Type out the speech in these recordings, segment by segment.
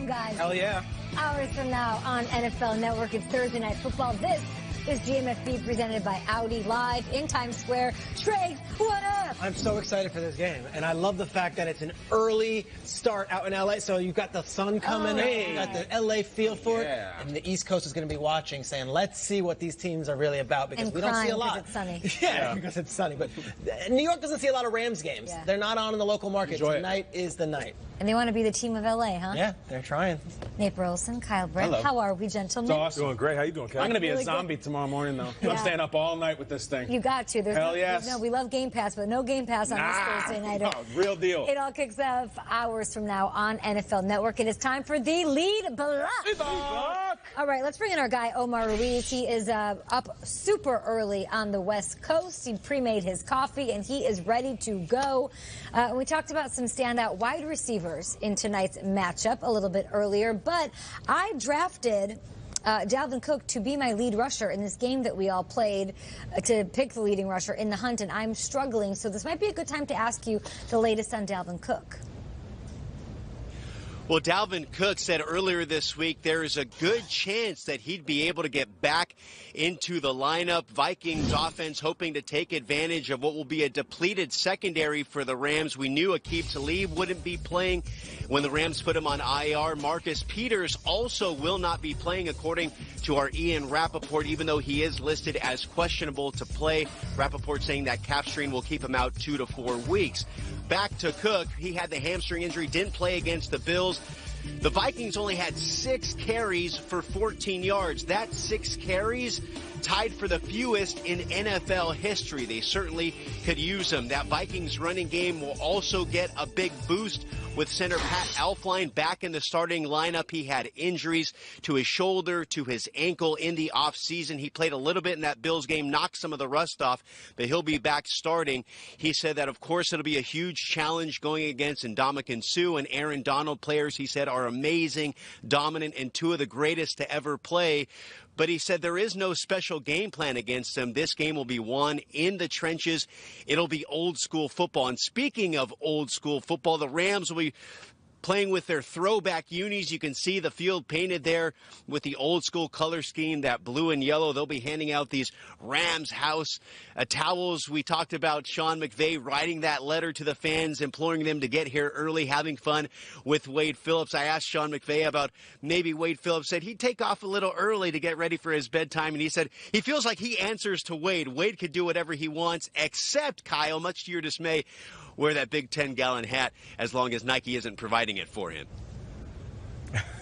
guys. Hell yeah. Hours from now on NFL Network, it's Thursday Night Football. This is GMFB presented by Audi, live in Times Square. Trey, what up? I'm so excited for this game, and I love the fact that it's an early start out in LA, so you've got the sun coming in, you got the LA feel for it, and the East Coast is going to be watching, saying, let's see what these teams are really about, because we don't see a lot. Because it's sunny. Yeah, because it's sunny, but New York doesn't see a lot of Rams games. Yeah. They're not on in the local market. Tonight is the night. And they want to be the team of LA, huh? Yeah, they're trying. Nate Burleson, Kyle Brett. Hello. How are we, gentlemen? It's awesome. Doing great. How you doing, Kyle? I'm going to be really a zombie tomorrow morning, though. Yeah. I'm staying up all night with this thing. You got to. Hell yes. No, we love Game Pass, but no Game Pass on this Thursday night. No, real deal. It all kicks off hours from now on NFL Network. It is time for the Lead Block. All right, let's bring in our guy, Omar Ruiz. He is up super early on the West Coast. He pre-made his coffee, and he is ready to go. We talked about some standout wide receivers in tonight's matchup a little bit earlier, but I drafted Dalvin Cook to be my lead rusher in this game that we all played to pick the leading rusher in the hunt, and I'm struggling. So this might be a good time to ask you the latest on Dalvin Cook. Well, Dalvin Cook said earlier this week there is a good chance that he'd be able to get back into the lineup. Vikings offense hoping to take advantage of what will be a depleted secondary for the Rams. We knew Aqib Talib wouldn't be playing when the Rams put him on IR. Marcus Peters also will not be playing, according to our Ian Rappaport, even though he is listed as questionable to play. Rappaport saying that calf strain will keep him out 2 to 4 weeks. Back to Cook. He had the hamstring injury, didn't play against the Bills. The Vikings only had 6 carries for 14 yards. That's 6 carries tied for the fewest in NFL history. They certainly could use them. That Vikings running game will also get a big boost with center Pat Elflein back in the starting lineup. He had injuries to his shoulder, to his ankle in the offseason. He played a little bit in that Bills game, knocked some of the rust off, but he'll be back starting. He said that, of course, it'll be a huge challenge going against Ndamukong Suh and Aaron Donald, players he said are amazing, dominant, and 2 of the greatest to ever play. But he said there is no special game plan against them. This game will be won in the trenches. It'll be old school football. And speaking of old school football, the Rams will be playing with their throwback unis. You can see the field painted there with the old school color scheme, that blue and yellow. They'll be handing out these Rams house towels. We talked about Sean McVay writing that letter to the fans, imploring them to get here early, having fun with Wade Phillips. I asked Sean McVay about maybe Wade Phillips said he'd take off a little early to get ready for his bedtime, and he said he feels like he answers to Wade. Wade could do whatever he wants, except, Kyle, much to your dismay, wear that big 10-gallon hat as long as Nike isn't providing it for him.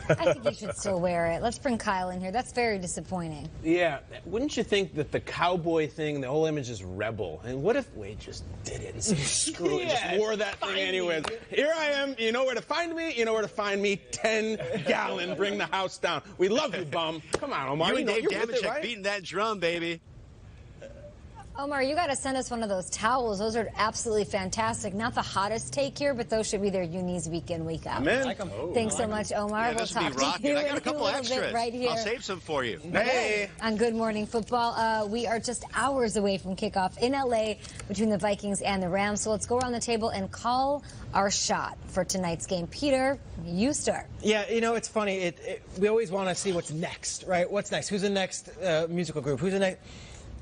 I think he should still wear it. Let's bring Kyle in here. That's very disappointing. Yeah. Wouldn't you think that the cowboy thing, the whole image is rebel? And what if Wade just did it and said, screw it, just wore that thing anyways? Here I am. You know where to find me? You know where to find me. 10-gallon. Bring the house down. We love you, bum. Come on, Omar. You and Dave Damashek Damashek right? Beating that drum, baby. Omar, you got to send us one of those towels. Those are absolutely fantastic. Not the hottest take here, but those should be their unis week in, week out. Amen. Like Thanks so much, Omar. Yeah, we'll talk to you I got a couple extras. Right here. I'll save some for you. Hey. On Good Morning Football, we are just hours away from kickoff in L.A. between the Vikings and the Rams. So let's go around the table and call our shot for tonight's game. Peter, you start. Yeah, you know, it's funny. We always want to see what's next, right? What's next? Who's the next musical group? Who's the next?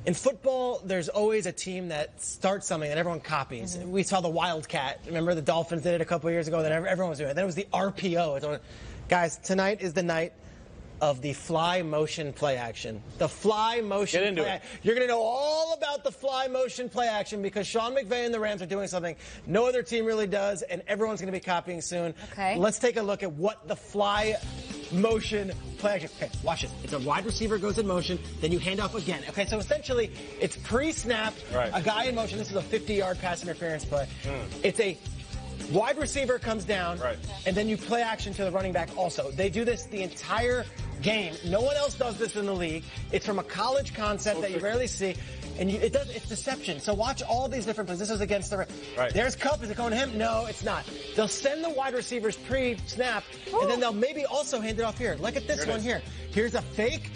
In football, there's always a team that starts something that everyone copies. We saw the Wildcat. Remember the Dolphins did it a couple years ago, then everyone was doing it. Then it was the RPO. Guys, tonight is the night of the fly motion play action. The fly motion Get into play it. You're going to know all about the fly motion play action because Sean McVay and the Rams are doing something no other team really does, and everyone's going to be copying soon. Okay. Let's take a look at what the fly motion play action. Okay, watch it. It's a wide receiver goes in motion, then you hand off again. Okay, so essentially it's pre-snap, a guy in motion. This is a 50-yard pass interference play. It's a wide receiver comes down, and then you play action to the running back also. They do this the entire game. No one else does this in the league. It's from a college concept that you rarely see. And it's deception. So watch all these different plays. This is against the There's Cup. Is it going to him? No, it's not. They'll send the wide receivers pre-snap, and then they'll maybe also hand it off here. Look at this one here. Here's a fake,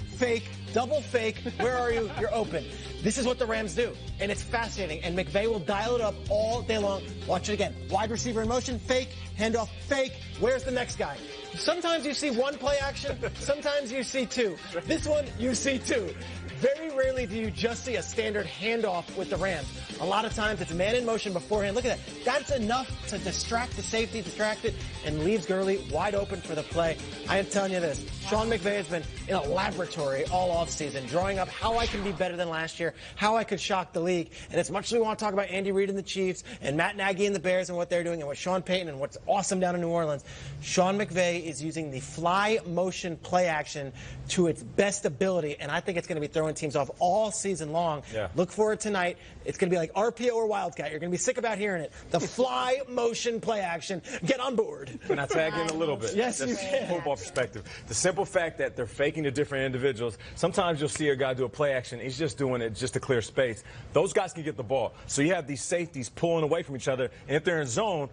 double fake. Where are you? You're open. This is what the Rams do, and it's fascinating. And McVay will dial it up all day long. Watch it again. Wide receiver in motion, fake, handoff, fake. Where's the next guy? Sometimes you see one play action, sometimes you see two. This one, you see two. Very rarely do you just see a standard handoff with the Rams. A lot of times it's man in motion beforehand. Look at that. That's enough to distract the safety, distract it, and leaves Gurley wide open for the play. I am telling you this. Sean McVay has been in a laboratory all offseason, drawing up how I can be better than last year, how I could shock the league. And as much as we want to talk about Andy Reid and the Chiefs and Matt Nagy and the Bears and what they're doing and what Sean Payton and what's awesome down in New Orleans, Sean McVay is using the fly motion play action to its best ability, and I think it's going to be throwing teams off all season long. Yeah. Look for it tonight. It's going to be like RPO or Wildcat. You're going to be sick about hearing it. The fly motion play action. Get on board. Can I tag in a little bit? Yes, you Just can. from a football perspective. The simple fact that they're faking the different individuals. Sometimes you'll see a guy do a play action. He's just doing it just to clear space. Those guys can get the ball. So you have these safeties pulling away from each other. And if they're in zone,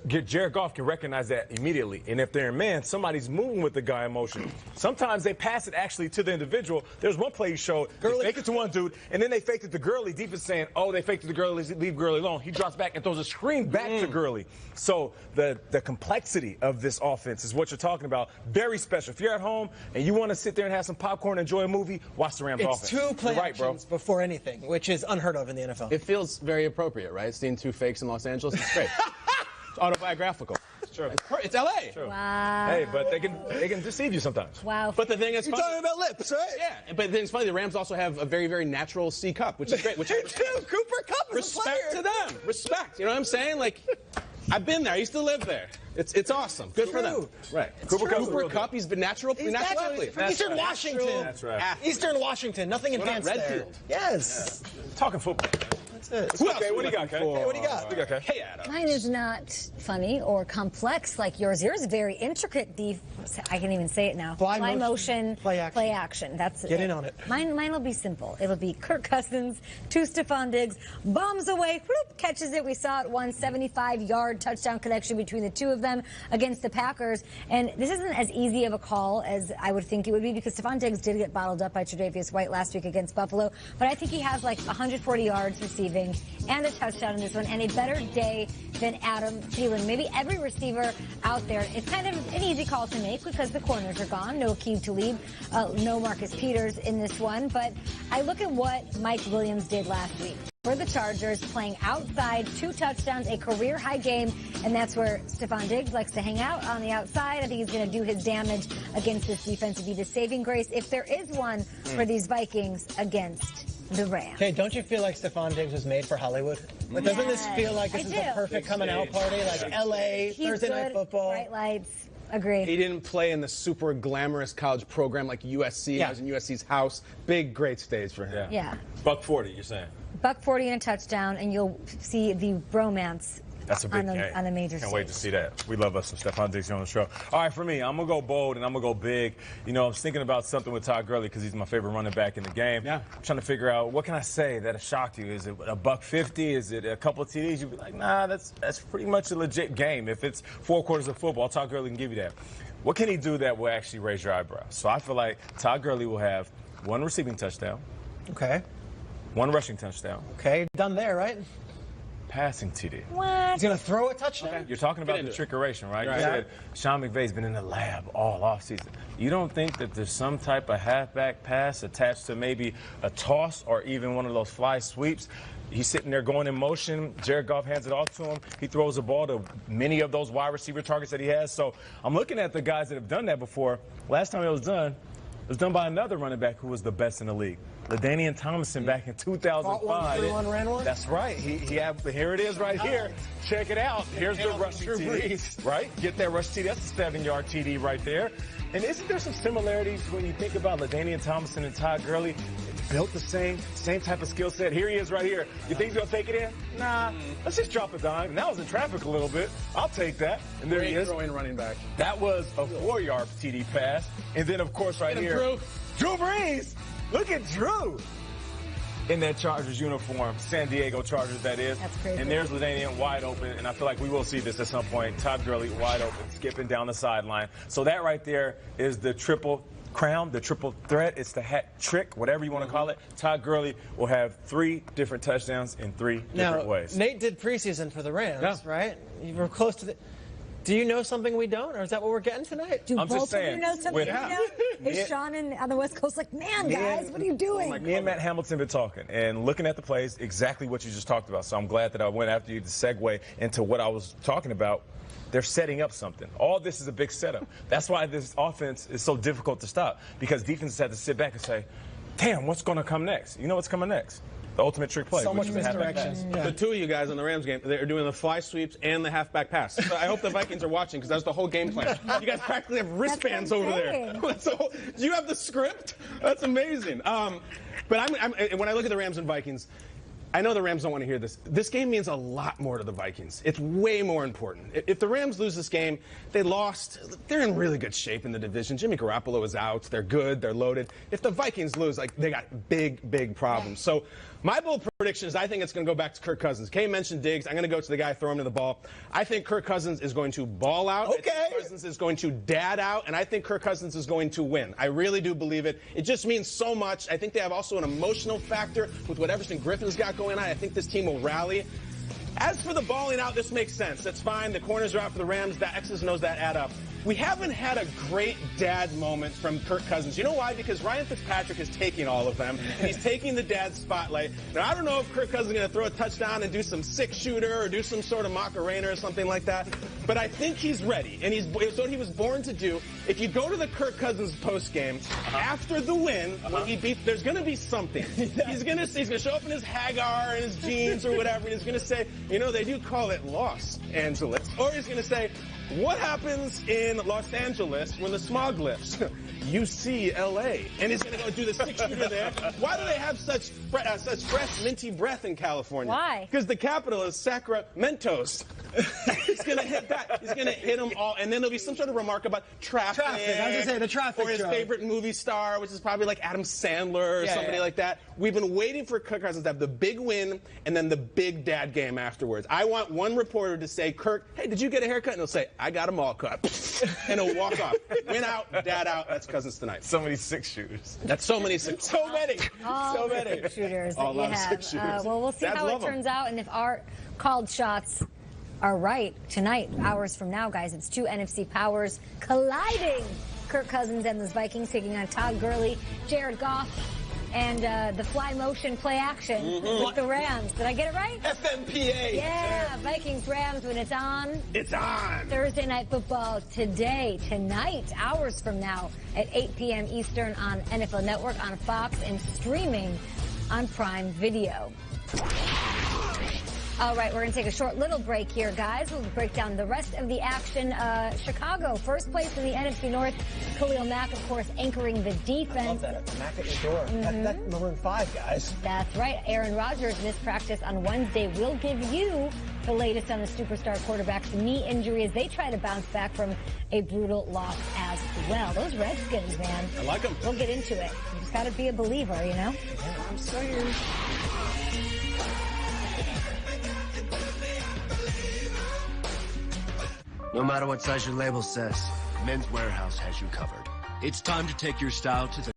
Jared Goff can recognize that immediately. And if they're in man, somebody's moving with the guy in motion. Sometimes they pass it actually to the individual. There's one play you showed. They fake it to one dude, and then they faked it to Gurley. Deep is saying, oh, they faked it to Gurley, leave Gurley alone. He drops back and throws a screen back to Gurley. So the complexity of this offense is what you're talking about. Very special. If you're at home and you want to sit there and have some popcorn and enjoy a movie, watch the Rams offense. It's two play actions before anything, which is unheard of in the NFL. It feels very appropriate, right? Seeing two fakes in Los Angeles, it's great. It's autobiographical. It's true. It's L.A. True. Wow. Hey, but they can deceive you sometimes. Wow. But the thing is, You're talking about lips, right? yeah. But the thing is funny. The Rams also have a very, very natural C cup, which is great. Which They do. Cooper Kupp is a respect player. to them. Respect. You know what I'm saying? Like, I've been there. I used to live there. It's awesome. Good for them. Right. Cooper Kupp. He's been natural athlete. From Eastern right. Washington. That's right. Eastern Washington. Nothing advanced there. Redfield. Yes. Talking football. That's it. Who else Okay, what do you got, Kay? Hey, what do you got? What do you got, Kay? Hey, Adam. Mine is not funny or complex like yours. Yours is very intricate. I can even say it now. Fly motion, play action. That's Get in on it. Mine will be simple. It'll be Kirk Cousins to Stephon Diggs, bombs away, whoop, catches it. We saw it, 175-yard touchdown connection between the two of them against the Packers. And this isn't as easy of a call as I would think it would be because Stephon Diggs did get bottled up by Tre'Davious White last week against Buffalo. But I think he has like 140 yards receiving and a touchdown in this one and a better day than Adam Thielen. Maybe every receiver out there. It's kind of an easy call to make because the corners are gone. No Aqib Talib, no Marcus Peters in this one. But I look at what Mike Williams did last week for the Chargers, playing outside, 2 touchdowns, a career-high game, and that's where Stephon Diggs likes to hang out on the outside. I think he's going to do his damage against this defense to be the saving grace, if there is one, for these Vikings against the Rams. Hey, don't you feel like Stephon Diggs was made for Hollywood? Like, doesn't this feel like this is the perfect coming out party? Like L.A., He's Thursday good, Night Football. bright lights. Agree. He didn't play in the super glamorous college program like USC. Yeah. I was in USC's house. Big, great stage for him. Yeah. $140, you're saying? $140 and a touchdown, and you'll see the bromance That's a big on game. a major Can't stage. wait to see that. We love us some Stephon Diggs on the show. All right, for me, I'm going to go bold and I'm going to go big. You know, I was thinking about something with Todd Gurley because he's my favorite running back in the game. Yeah. I'm trying to figure out, what can I say that has shocked you? Is it a $150? Is it a couple of TDs? You'd be like, nah, that's pretty much a legit game. If it's 4 quarters of football, Todd Gurley can give you that. What can he do that will actually raise your eyebrows? So I feel like Todd Gurley will have 1 receiving touchdown, Okay. 1 rushing touchdown, Okay. Done there, right? passing TD. What? He's going to throw a touchdown. You're talking about the into it. trickeration, right? Right. You said Sean McVay's been in the lab all offseason. You don't think that there's some type of halfback pass attached to maybe a toss or even one of those fly sweeps? He's sitting there going in motion. Jared Goff hands it off to him. He throws the ball to many of those wide receiver targets that he has. So I'm looking at the guys that have done that before. Last time it was done by another running back who was the best in the league. LaDainian Tomlinson back in 2005. Caught one, threw one, ran one? That's right. He had, here it is right here. Check it out. Here's the rush TD, right? Get that rush TD. That's a 7-yard TD right there. And isn't there some similarities when you think about LaDainian Tomlinson and Todd Gurley? Built the same type of skill set. Here he is right here. You think he's going to take it in? Nah. Let's just drop a dime. And that was in traffic a little bit. I'll take that. And there he is. Throwing running back. That was a 4-yard TD pass. And then, of course, right here, Drew Brees. Look at Drew in that Chargers uniform, San Diego Chargers, that is. That's crazy. And there's LaDainian wide open, and I feel like we will see this at some point. Todd Gurley wide open, skipping down the sideline. So that right there is the triple crown, the triple threat. It's the hat trick, whatever you want to call it. Todd Gurley will have 3 different touchdowns in 3 different ways. Nate did preseason for the Rams, right? You were close to the... Do you know something we don't, or is that what we're getting tonight? Do I'm both just saying, of you know something? with- You know? Is Sean on the West Coast like, man, guys, what are you doing? Me and Matt Hamilton been talking and looking at the plays, exactly what you just talked about. So I'm glad that I went after you to segue into what I was talking about. They're setting up something. All this is a big setup. That's why this offense is so difficult to stop, because defenses have to sit back and say, damn, what's going to come next? You know what's coming next? The ultimate trick play. So much which is the halfback misdirection. pass. The two of you guys in the Rams game, they're doing the fly sweeps and the halfback pass. So I hope the Vikings are watching, because that's the whole game plan. You guys practically have wristbands over there. So you have the script? That's amazing. But when I look at the Rams and Vikings, I know the Rams don't want to hear this. This game means a lot more to the Vikings. It's way more important. If the Rams lose this game, they lost. They're in really good shape in the division. Jimmy Garoppolo is out. They're good. They're loaded. If the Vikings lose, they got big problems. So my bold prediction is I think it's going to go back to Kirk Cousins. Kay mentioned Diggs. I'm going to go to the guy throwing him the ball. I think Kirk Cousins is going to ball out. Okay. I think Kirk Cousins is going to dad out, and I think Kirk Cousins is going to win. I really do believe it. It just means so much. I think they have also an emotional factor with what Everson Griffin's got going on. I think this team will rally. As for the balling out, this makes sense. That's fine. The corners are out for the Rams. The X's and O's that add up. We haven't had a great dad moment from Kirk Cousins. You know why? Because Ryan Fitzpatrick is taking all of them, and he's taking the dad spotlight. Now, I don't know if Kirk Cousins is going to throw a touchdown and do some six-shooter or do some sort of Macarena or something like that, but I think he's ready, and it's what he was born to do. If you go to the Kirk Cousins postgame, after the win, when he beats, there's going to be something. He's going to show up in his Hagar and his jeans or whatever, and he's going to say, you know, they do call it Los Angeles. Or he's going to say, what happens in Los Angeles when the smog lifts? UCLA. And he's going to go do the six-shooter there. Why do they have such fresh, minty breath in California? Why? Because the capital is Sacramento's. He's going to hit that. He's going to hit them all. And then there'll be some sort of remark about traffic. I was going to say, the traffic Or his joke. favorite movie star, which is probably like Adam Sandler or somebody like that. We've been waiting for Kirk Cousins to have the big win and then the big dad game afterwards. I want one reporter to say, Kirk, hey, did you get a haircut? And he'll say, I got them all cut. And he'll walk off. Win out, dad out. That's Cousins tonight. So many six shooters. That's so many. So many. All So the many. six shooters All that you lot of have. six shooters. Well, we'll see Dads how it love 'em. turns out, and if our called shots are right tonight, hours from now, guys. It's two NFC powers colliding. Kirk Cousins and the Vikings taking on Todd Gurley, Jared Goff, and the fly motion play action with the Rams. Did I get it right? FMPA. Yeah, Vikings-Rams when it's on. It's on. Thursday Night Football tonight, hours from now at 8 p.m. Eastern on NFL Network, on Fox, and streaming on Prime Video. All right, we're going to take a short little break here, guys. We'll break down the rest of the action. Chicago, first place in the NFC North. Khalil Mack, of course, anchoring the defense. I love that. Mac at your door. That's number 5, guys. That's right. Aaron Rodgers missed practice on Wednesday. We'll give you the latest on the superstar quarterback's knee injury as they try to bounce back from a brutal loss as well. Those Redskins, man. I like them. We'll get into it. You just got to be a believer, you know? I'm saying. No matter what size your label says, Men's Warehouse has you covered. It's time to take your style to the